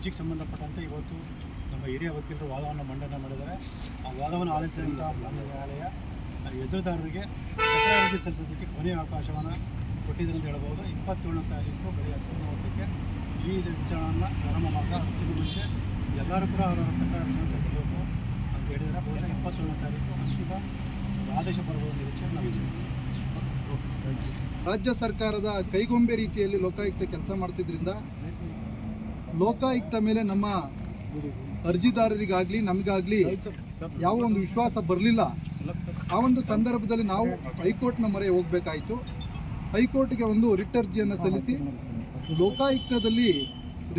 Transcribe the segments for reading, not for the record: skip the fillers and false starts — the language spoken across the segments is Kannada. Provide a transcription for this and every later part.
ಅರ್ಜಿಗೆ ಸಂಬಂಧಪಟ್ಟಂತೆ ಇವತ್ತು ನಮ್ಮ ಹಿರಿಯ ವಕೀಲರು ವಾದವನ್ನು ಮಂಡನೆ ಮಾಡಿದ್ದಾರೆ. ಆ ವಾದವನ್ನು ಆಲಿಸಿದಂಥ ನ್ಯಾಯಾಲಯ ಎದುರುದಾರರಿಗೆ ಅರ್ಜಿ ಸಲ್ಲಿಸೋದಕ್ಕೆ ಕೊನೆಯ ಅವಕಾಶವನ್ನು ಕೊಟ್ಟಿದೆ ಅಂತ ಹೇಳ್ಬೋದು. 27ನೇ ತಾರೀಕು ಬೆಳಗ್ಗೆ 10:30ಕ್ಕೆ ಈ ವಿಚಾರಣೆಯನ್ನು ಪ್ರಾರಂಭ ಮಾಡ್ತಾ ಅದಕ್ಕಿಂತ ಮುಂಚೆ ಎಲ್ಲರೂ ಕೂಡ ಅವರ ಪ್ರಕರಣವನ್ನು ಸಲ್ಲಿಸಬೇಕು ಅಂತ ಹೇಳಿದರೆ ಬಹುಶಃ 27ನೇ ತಾರೀಕು ಅಂತಿಮ ಆದೇಶ ಬರಬಹುದು ನಿರೀಕ್ಷೆ ನಾವು. ರಾಜ್ಯ ಸರ್ಕಾರದ ಕೈಗೊಂಬೆ ರೀತಿಯಲ್ಲಿ ಲೋಕಾಯುಕ್ತ ಕೆಲಸ ಮಾಡ್ತಿದ್ರಿಂದ ಲೋಕಾಯುಕ್ತ ಮೇಲೆ ನಮ್ಮ ಅರ್ಜಿದಾರರಿಗಾಗಲಿ ನಮಗಾಗಲಿ ಯಾವ ಒಂದು ವಿಶ್ವಾಸ ಬರಲಿಲ್ಲ. ಆ ಒಂದು ಸಂದರ್ಭದಲ್ಲಿ ನಾವು ಹೈಕೋರ್ಟ್ನ ಮೊರೆ ಹೋಗಬೇಕಾಯಿತು. ಹೈಕೋರ್ಟ್ಗೆ ಒಂದು ರಿಟ್ ಅರ್ಜಿಯನ್ನು ಸಲ್ಲಿಸಿ ಲೋಕಾಯುಕ್ತದಲ್ಲಿ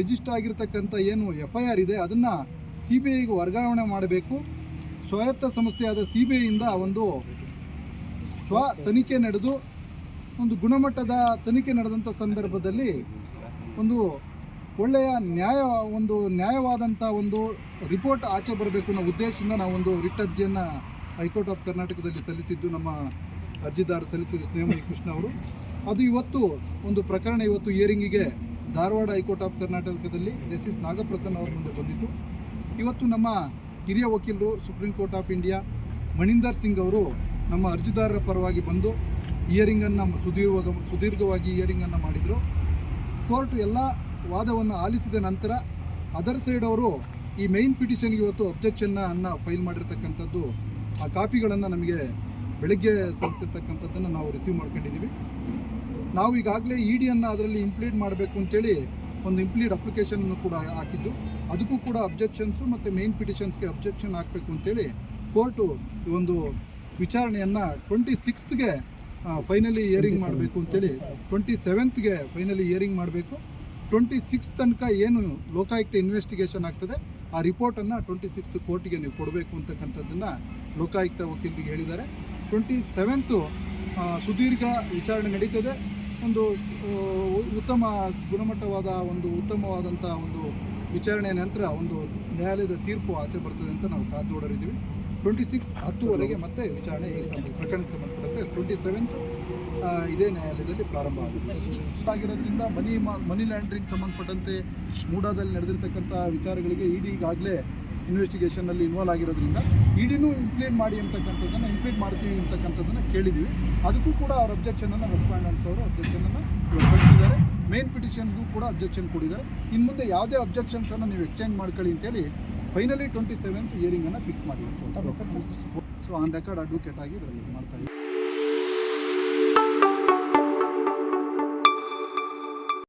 ರಿಜಿಸ್ಟರ್ ಆಗಿರ್ತಕ್ಕಂಥ ಏನು FIR ಇದೆ ಅದನ್ನು CBIಗೆ ವರ್ಗಾವಣೆ ಮಾಡಬೇಕು. ಸ್ವಾಯತ್ತ ಸಂಸ್ಥೆಯಾದ CBIಯಿಂದ ಒಂದು ತನಿಖೆ ನಡೆದು ಒಂದು ಗುಣಮಟ್ಟದ ತನಿಖೆ ನಡೆದಂಥ ಸಂದರ್ಭದಲ್ಲಿ ಒಂದು ಒಳ್ಳೆಯ ನ್ಯಾಯವಾದಂಥ ಒಂದು ರಿಪೋರ್ಟ್ ಆಚೆ ಬರಬೇಕು ಅನ್ನೋ ಉದ್ದೇಶದಿಂದ ನಾವು ಒಂದು ರಿಟ್ ಅರ್ಜಿಯನ್ನು ಹೈಕೋರ್ಟ್ ಆಫ್ ಕರ್ನಾಟಕದಲ್ಲಿ ಸಲ್ಲಿಸಿದ್ದು ನಮ್ಮ ಅರ್ಜಿದಾರ ಸಲ್ಲಿಸಿದ್ದು ಸ್ನೇಹಮಯಿ ಕೃಷ್ಣ ಅವರು. ಅದು ಇವತ್ತು ಒಂದು ಪ್ರಕರಣ ಇವತ್ತು ಹಿಯರಿಂಗಿಗೆ ಧಾರವಾಡ ಹೈಕೋರ್ಟ್ ಆಫ್ ಕರ್ನಾಟಕದಲ್ಲಿ ಜಸ್ಟಿಸ್ ನಾಗಪ್ರಸನ್ನ ಅವರ ಮುಂದೆ ಬಂದಿತ್ತು. ಇವತ್ತು ನಮ್ಮ ಹಿರಿಯ ವಕೀಲರು supreme court of India Maninder Singh ಅವರು ನಮ್ಮ ಅರ್ಜಿದಾರರ ಪರವಾಗಿ ಬಂದು ಹಿಯರಿಂಗನ್ನು ಸುದೀರ್ಘವಾಗಿ ಹಿಯರಿಂಗನ್ನು ಮಾಡಿದರು. ಕೋರ್ಟ್ ಎಲ್ಲ ವಾದವನ್ನು ಆಲಿಸಿದ ನಂತರ ಅದರ್ ಸೈಡ್ ಅವರು ಈ ಮೈನ್ ಪಿಟಿಷನ್ಗೆ ಇವತ್ತು ಅಬ್ಜೆಕ್ಷನ್ನ ಫೈಲ್ ಮಾಡಿರ್ತಕ್ಕಂಥದ್ದು ಆ ಕಾಪಿಗಳನ್ನು ನಮಗೆ ಬೆಳಗ್ಗೆ ಸಲ್ಲಿಸಿರ್ತಕ್ಕಂಥದ್ದನ್ನು ನಾವು ರಿಸೀವ್ ಮಾಡ್ಕೊಂಡಿದ್ದೀವಿ. ನಾವು ಈಗಾಗಲೇ EDಯನ್ನು ಅದರಲ್ಲಿ ಇಂಪ್ಲೀಡ್ ಮಾಡಬೇಕು ಅಂತೇಳಿ ಒಂದು ಇಂಪ್ಲೀಡ್ ಅಪ್ಲಿಕೇಶನನ್ನು ಕೂಡ ಹಾಕಿದ್ದು, ಅದಕ್ಕೂ ಕೂಡ ಅಬ್ಜೆಕ್ಷನ್ಸು ಮತ್ತು ಮೈನ್ ಪಿಟಿಷನ್ಸ್ಗೆ ಅಬ್ಜೆಕ್ಷನ್ ಹಾಕಬೇಕು ಅಂತೇಳಿ ಕೋರ್ಟು ಈ ಒಂದು ವಿಚಾರಣೆಯನ್ನು 26ಗೆ ಫೈನಲಿ ಹಿಯರಿಂಗ್ ಮಾಡಬೇಕು ಅಂತೇಳಿ 27ಗೆ ಫೈನಲಿ ಹಿಯರಿಂಗ್ ಮಾಡಬೇಕು. 26 ತನಕ ಏನು ಲೋಕಾಯುಕ್ತ ಇನ್ವೆಸ್ಟಿಗೇಷನ್ ಆಗ್ತದೆ ಆ ರಿಪೋರ್ಟನ್ನು 26 ಕೋರ್ಟಿಗೆ ನೀವು ಕೊಡಬೇಕು ಅಂತಕ್ಕಂಥದ್ದನ್ನು ಲೋಕಾಯುಕ್ತ ವಕೀಲರಿಗೆ ಹೇಳಿದ್ದಾರೆ. 27 ಸುದೀರ್ಘ ವಿಚಾರಣೆ ನಡೀತದೆ. ಒಂದು ಉತ್ತಮವಾದಂಥ ಒಂದು ವಿಚಾರಣೆಯ ನಂತರ ಒಂದು ನ್ಯಾಯಾಲಯದ ತೀರ್ಪು ಆಚೆ ಬರ್ತದೆ ಅಂತ ನಾವು ಕಾದು ನೋಡರಿದ್ದೀವಿ. 26 10ವರೆಗೆ ಮತ್ತೆ ವಿಚಾರಣೆ ಈ ಪ್ರಕರಣಕ್ಕೆ ಸಂಬಂಧಪಟ್ಟಂತೆ 27 ಇದೇ ನ್ಯಾಯಾಲಯದಲ್ಲಿ ಪ್ರಾರಂಭ ಆಗಿರೋದ್ರಿಂದ ಮನಿ ಲ್ಯಾಂಡ್ರಿಂಗ್ ಸಂಬಂಧಪಟ್ಟಂತೆ ಮೂಡಾದಲ್ಲಿ ನಡೆದಿರ್ತಕ್ಕಂಥ ವಿಚಾರಗಳಿಗೆ ED ಈಗಾಗಲೇ ಇನ್ವೆಸ್ಟಿಗೇಷನಲ್ಲಿ ಇನ್ವಾಲ್ವ್ ಆಗಿರೋದ್ರಿಂದ EDನೂ ಇಂಪ್ಲೀಡ್ ಮಾಡ್ತೀವಿ ಅಂತಕ್ಕಂಥದ್ದನ್ನು ಕೇಳಿದ್ವಿ. ಅದಕ್ಕೂ ಕೂಡ ಅವ್ರ ಅಬ್ಜೆಕ್ಷನನ್ನು ರೆಸ್ಪಾಂಡೆಂಟ್ಸ್ ಅವರು ಅಬ್ಜೆಕ್ಷನನ್ನು ಸಲ್ಲಿಸಿದ್ದಾರೆ. ಮೇನ್ ಪಿಟಿಷನ್ಗೂ ಕೂಡ ಅಬ್ಜೆಕ್ಷನ್ ಕೊಟ್ಟಿದ್ದಾರೆ. ಇನ್ನು ಮುಂದೆ ಯಾವುದೇ ಅಬ್ಜೆಕ್ಷನ್ಸನ್ನು ನೀವು ಎಕ್ಸ್ಚೇಂಜ್ ಮಾಡ್ಕೊಳ್ಳಿ ಅಂತೇಳಿ ಫೈನಲಿ 27 ಹಿಯರಿಂಗನ್ನು ಫಿಕ್ಸ್ ಮಾಡಿದ್ರು. ಸೊ ಆನ್ ರೆಕಾರ್ಡ್ ಅಡ್ವೊಕೇಟ್ ಆಗಿ ಇದರಲ್ಲಿ ಮಾಡ್ತಾ ಇದ್ದೀವಿ.